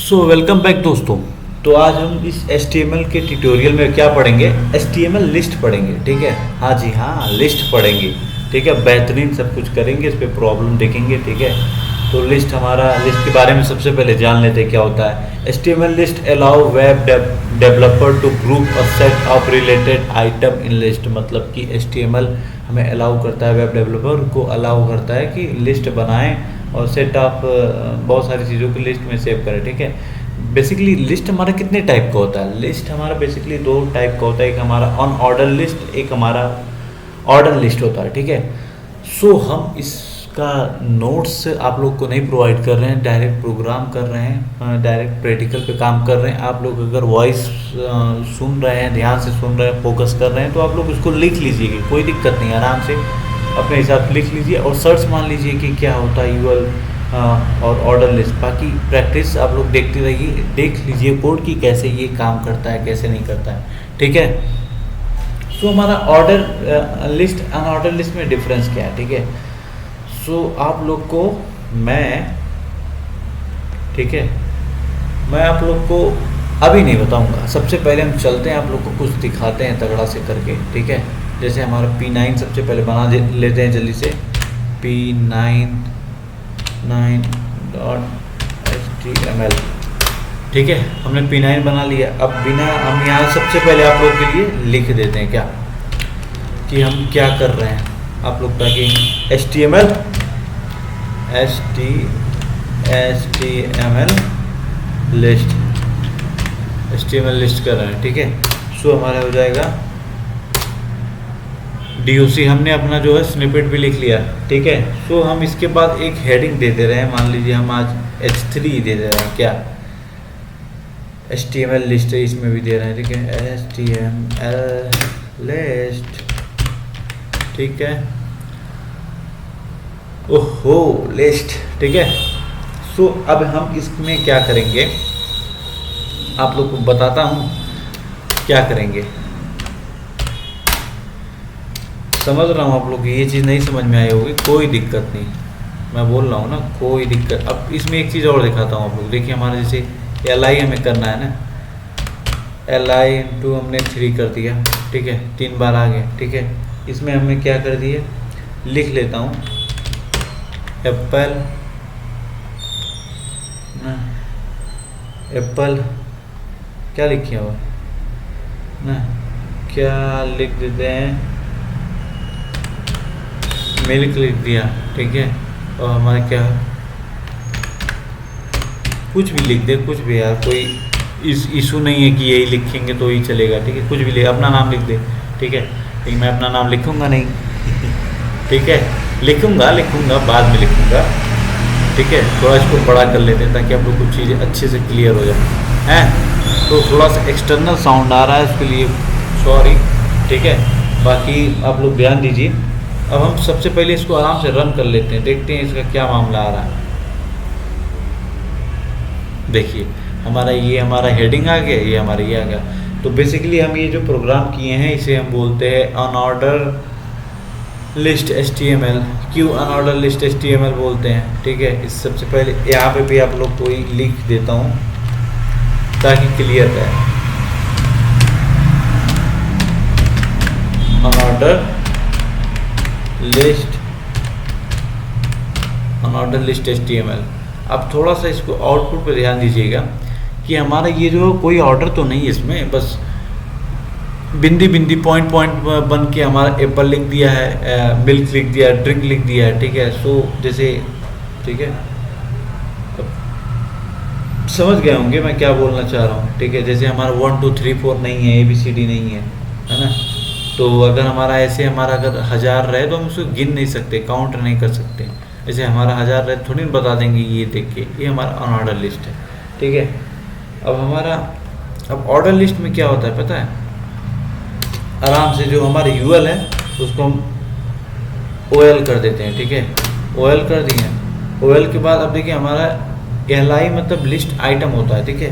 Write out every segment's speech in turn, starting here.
So welcome back दोस्तों। तो आज हम इस HTML के ट्यूटोरियल में क्या पढ़ेंगे? HTML लिस्ट पढ़ेंगे। ठीक है, हाँ जी हाँ, लिस्ट पढ़ेंगे। ठीक है, बेहतरीन सब कुछ करेंगे, इस पर प्रॉब्लम देखेंगे। ठीक है, तो लिस्ट लिस्ट के बारे में सबसे पहले जान लेते हैं क्या होता है। HTML list allow web developer to group a set of related item in list. मतलब कि HTML हमें अलाउ करता है, वेब डेवलपर को अलाउ करता है कि लिस्ट बनाएं और सेट ऑफ बहुत सारी चीज़ों की लिस्ट में सेव करें। ठीक है, बेसिकली लिस्ट हमारा कितने टाइप का होता है? लिस्ट हमारा बेसिकली दो टाइप का होता है, एक हमारा ऑन ऑर्डर लिस्ट, एक हमारा ऑर्डर लिस्ट होता है। ठीक है, सो हम इसका नोट्स आप लोग को नहीं प्रोवाइड कर रहे हैं, डायरेक्ट प्रोग्राम कर रहे हैं, डायरेक्ट प्रैक्टिकल पे काम कर रहे हैं। आप लोग अगर वॉइस सुन रहे हैं, ध्यान से सुन रहे हैं, फोकस कर रहे हैं, तो आप लोग इसको लिख लीजिएगा, कोई दिक्कत नहीं, आराम से अपने हिसाब से लिख लीजिए और सर्च मान लीजिए कि क्या होता है यूएल और ऑर्डर लिस्ट। बाकी प्रैक्टिस आप लोग देखते रहिए, देख लीजिए कोड की कैसे ये काम करता है, कैसे नहीं करता है। ठीक है, सो हमारा ऑर्डर लिस्ट अनऑर्डर लिस्ट में डिफरेंस क्या है? ठीक है, सो आप लोग को ठीक है, मैं आप लोग को अभी नहीं बताऊंगा। सबसे पहले हम चलते हैं, आप लोग को कुछ दिखाते हैं तगड़ा से करके। ठीक है, जैसे हमारा P9 सबसे पहले बना लेते हैं जल्दी से। P9.html। ठीक है, हमने P9 बना लिया। अब हम यहाँ सबसे पहले आप लोग के लिए लिख देते हैं क्या कि हम क्या कर रहे हैं। आप लोग ताकि HTML लिस्ट कर रहे हैं। ठीक है, सो हमारा हो जाएगा DOC। हमने अपना जो है स्निपेट भी लिख लिया। ठीक है, सो हम इसके बाद एक हेडिंग दे दे रहे हैं। मान लीजिए हम आज H3 दे दे रहे हैं क्या, HTML लिस्ट है, इसमें भी दे रहे हैं। ठीक है, HTML लिस्ट। ठीक है, ओहो लिस्ट। ठीक है, सो अब हम इसमें क्या करेंगे, आप लोग को बताता हूँ क्या करेंगे। समझ रहा हूँ आप लोग ये चीज़ नहीं समझ में आई होगी, कोई दिक्कत नहीं, मैं बोल रहा हूँ ना, कोई दिक्कत। अब इसमें एक चीज़ और दिखाता हूँ आप लोग। देखिए हमारे जैसे LI हमें करना है ना, LI इंटू हमने 3 कर दिया। ठीक है, 3 बार आ गया। ठीक है, इसमें हमने क्या कर दिया, लिख लेता हूँ एप्पल ना, एप्पल क्या लिखे हुआ ना, क्या लिख देते हैं, मिल्क लिख दिया। ठीक है, और हमारे क्या, कुछ भी लिख दे, कुछ भी यार, कोई इशू नहीं है कि यही लिखेंगे तो ही चलेगा। ठीक है, कुछ भी लिख, अपना नाम लिख दे। ठीक है, लेकिन मैं अपना नाम लिखूंगा नहीं। ठीक है, लिखूंगा बाद में लिखूंगा। ठीक है, थोड़ा इसको बड़ा कर लेते हैं ताकि आप लोग कुछ चीज़ें अच्छे से क्लियर हो जाए हैं। तो थोड़ा सा एक्सटर्नल साउंड आ रहा है, उसके लिए सॉरी। ठीक है, बाकी आप लोग ध्यान दीजिए। अब हम सबसे पहले इसको आराम से रन कर लेते हैं, देखते हैं इसका क्या मामला आ रहा है। देखिए हमारा हेडिंग आ गया, ये हमारा ये आ गया। तो बेसिकली हम ये जो प्रोग्राम किए हैं इसे हम बोलते हैं अनऑर्डर लिस्ट HTML। क्यों अनऑर्डर लिस्ट HTML बोलते हैं? ठीक है, इस सबसे पहले यहाँ पे भी आप लोग को ही लिख देता हूँ ताकि क्लियर रहे। Unordered list HTML। अब थोड़ा सा इसको आउटपुट पर ध्यान दीजिएगा कि हमारा ये जो कोई ऑर्डर तो नहीं है इसमें, बस बिंदी पॉइंट बन के हमारा एप्पल लिख दिया है, मिल्क लिख दिया है, ड्रिंक लिख दिया है। ठीक है, सो जैसे, ठीक है, समझ गए होंगे मैं क्या बोलना चाह रहा हूँ। ठीक है, जैसे हमारा 1 2 3 4 नहीं है, ABCD नहीं है, है ना। तो अगर हमारा ऐसे अगर 1000 रहे तो हम उसको गिन नहीं सकते, काउंट नहीं कर सकते। जैसे हमारा 1000 रहे थोड़ी ना बता देंगे ये देख के, ये हमारा अनऑर्डर लिस्ट है। ठीक है, अब ऑर्डर लिस्ट में क्या होता है पता है? आराम से जो हमारे UL है उसको हम OL कर देते हैं। ठीक है, OL कर दिए। OL के बाद अब देखिए हमारा LI मतलब लिस्ट आइटम होता है। ठीक है,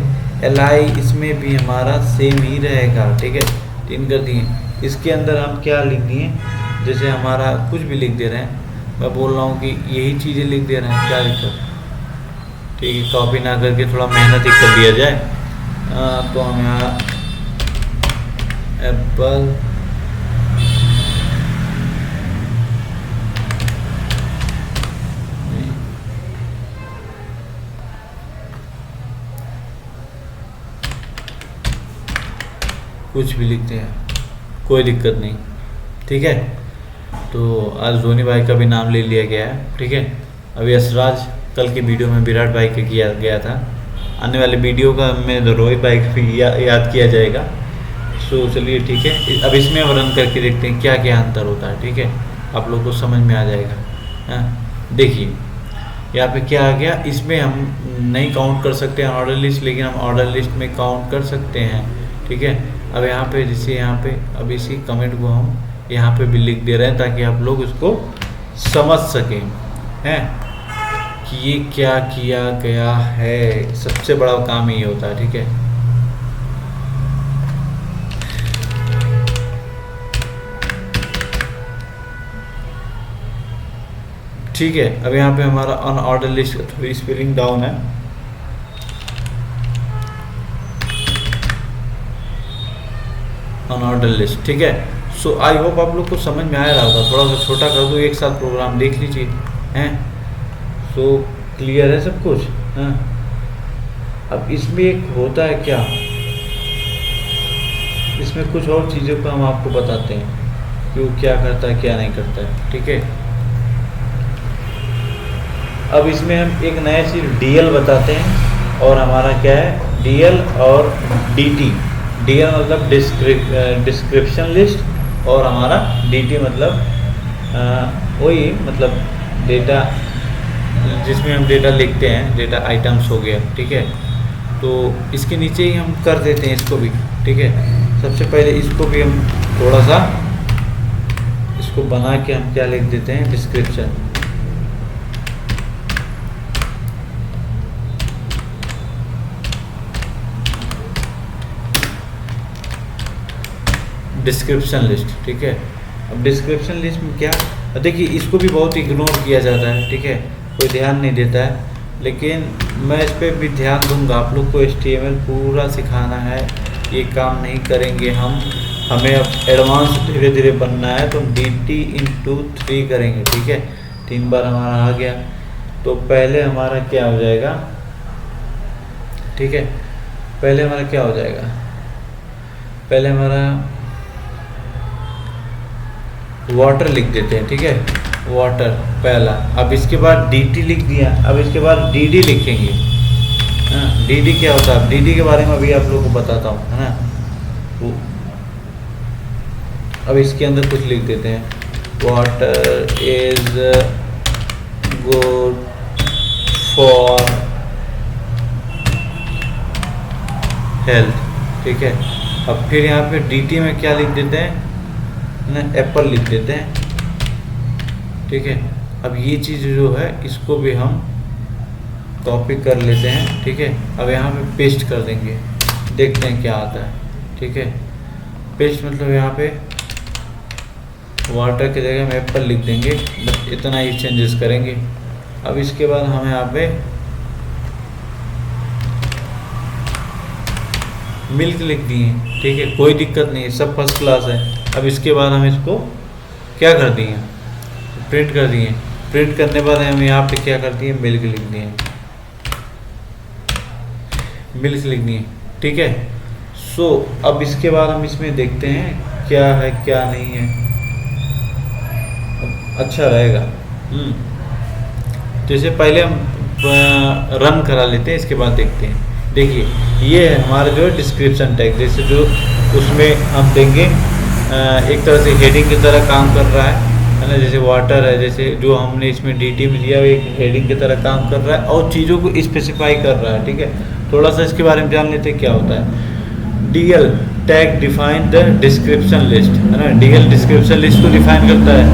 LI इसमें भी हमारा सेम ही रहेगा। ठीक है, 3 कर दिए। इसके अंदर हम क्या लिख दिए, जैसे हमारा कुछ भी लिख दे रहे हैं, मैं बोल रहा हूँ कि यही चीज़ें लिख दे रहे हैं, क्या दिक्कत? ठीक है, कॉपी ना करके थोड़ा मेहनत ही कर लिया जाए। तो हम यहाँ एप्पल कुछ भी लिखते हैं, कोई दिक्कत नहीं, ठीक है। तो आज धोनी भाई का भी नाम ले लिया गया है, ठीक है। अभी यशराज कल की वीडियो में विराट भाई का किया गया था, आने वाले वीडियो का में रोहित भाई का भी याद किया जाएगा। सो चलिए ठीक है, अब इसमें हम रन करके देखते हैं क्या क्या अंतर होता है, ठीक है, आप लोग को समझ में आ जाएगा। हाँ देखिए यहाँ पे क्या आ गया, इसमें हम नहीं काउंट कर सकते हैं ऑर्डर लिस्ट, लेकिन हम ऑर्डर लिस्ट में काउंट कर सकते हैं, ठीक है। अब यहाँ पे जैसे यहाँ पे अब इसी कमेंट को हम यहाँ पे भी लिख दे रहे हैं ताकि आप लोग इसको समझ सकें हैं कि ये क्या किया गया है। सबसे बड़ा काम ये होता है, ठीक है। ठीक है, अब यहाँ पे हमारा अनऑर्डर लिस्ट थोड़ी स्पेलिंग डाउन है, अनऑर्डर लिस्ट, ठीक है। सो आई होप आप लोग को समझ में आ रहा होगा, थोड़ा सा छोटा कर दो, एक साथ प्रोग्राम देख लीजिए हैं। सो क्लियर है सब कुछ, हाँ। अब इसमें एक होता है क्या, इसमें कुछ और चीज़ों का हम आपको बताते हैं कि वो क्या करता है क्या नहीं करता है, ठीक है। अब इसमें हम एक नया चीज़ डीएल बताते हैं, और हमारा क्या है डीएल और डीटी। डीएल मतलब डिस्क्रिप्शन लिस्ट, और हमारा डीटी मतलब वही मतलब डेटा जिसमें हम डेटा लिखते हैं, डेटा आइटम्स हो गया, ठीक है। तो इसके नीचे ही हम कर देते हैं इसको भी, ठीक है। सबसे पहले इसको भी हम थोड़ा सा इसको बना के हम क्या लिख देते हैं, डिस्क्रिप्शन। डिस्क्रिप्शन लिस्ट, ठीक है। अब डिस्क्रिप्शन लिस्ट में क्या, देखिए इसको भी बहुत इग्नोर किया जाता है, ठीक है, कोई ध्यान नहीं देता है, लेकिन मैं इस पर भी ध्यान दूंगा। आप लोग को HTML पूरा सिखाना है, ये काम नहीं करेंगे हम, हमें अब एडवांस धीरे धीरे बनना है, तो DT×3 करेंगे, ठीक है। 3 बार हमारा आ गया, तो पहले हमारा क्या हो जाएगा, ठीक है, पहले हमारा क्या हो जाएगा, पहले हमारा वाटर लिख देते हैं, ठीक है, वाटर पहला। अब इसके बाद DT लिख दिया, अब इसके बाद DD लिखेंगे। हाँ DD क्या होता है, DD के बारे में अभी आप लोगों को बताता हूँ, है ना। अब इसके अंदर कुछ लिख देते हैं, water is good for health, ठीक है। अब फिर यहाँ पे DT में क्या लिख देते हैं ना, एप्पल लिख देते हैं, ठीक है। अब ये चीज़ जो है इसको भी हम कॉपी कर लेते हैं, ठीक है। अब यहाँ पे पेस्ट कर देंगे, देखते हैं क्या आता है, ठीक है। पेस्ट मतलब यहाँ पे वाटर की जगह हम एप्पल लिख देंगे, बस इतना ही चेंजेस करेंगे। अब इसके बाद हम यहाँ पे मिल्क लिख दिए, ठीक है, कोई दिक्कत नहीं है, सब फर्स्ट क्लास है। अब इसके बाद हम इसको क्या कर दिए, प्रिंट कर दिए। प्रिंट करने बाद हम यहाँ पे क्या कर दिए, मिल्क लिख दिए, मिल्क लिख दिए, ठीक है। सो अब इसके बाद हम इसमें देखते हैं क्या है क्या नहीं है, अच्छा रहेगा। जैसे पहले हम रन करा लेते हैं, इसके बाद देखते हैं। देखिए ये है हमारा जो है डिस्क्रिप्शन टैग, जैसे जो उसमें हम देंगे एक तरह से हेडिंग की तरह काम कर रहा है ना, जैसे वाटर है, जैसे जो हमने इसमें DT में दिया वो एक हेडिंग की तरह काम कर रहा है और चीज़ों को स्पेसिफाई कर रहा है, ठीक है। थोड़ा सा इसके बारे में जान लेते हैं क्या होता है। DL tag define the description list, है ना, DL डिस्क्रिप्शन लिस्ट को डिफाइन करता है।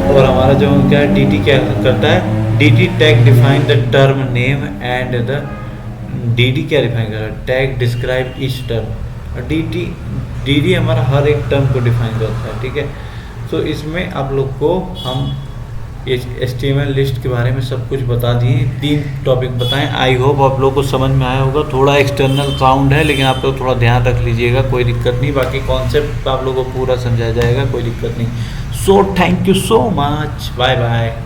और हमारा जो क्या है DT क्या करता है, DT tag define the term name and the DD क्या डिफाइन कर रहा है, tag describe each term. DD हमारा हर एक टर्म को डिफाइन करता है, ठीक है। तो इसमें आप लोग को हम HTML लिस्ट के बारे में सब कुछ बता दिए, 3 टॉपिक बताएं। आई होप आप लोगों को समझ में आया होगा। थोड़ा एक्सटर्नल साउंड है लेकिन आप लोग थोड़ा ध्यान रख लीजिएगा, कोई दिक्कत नहीं। बाकी कॉन्सेप्ट आप लोगों को पूरा समझाया जाएगा, कोई दिक्कत नहीं। So thank you so much, bye bye.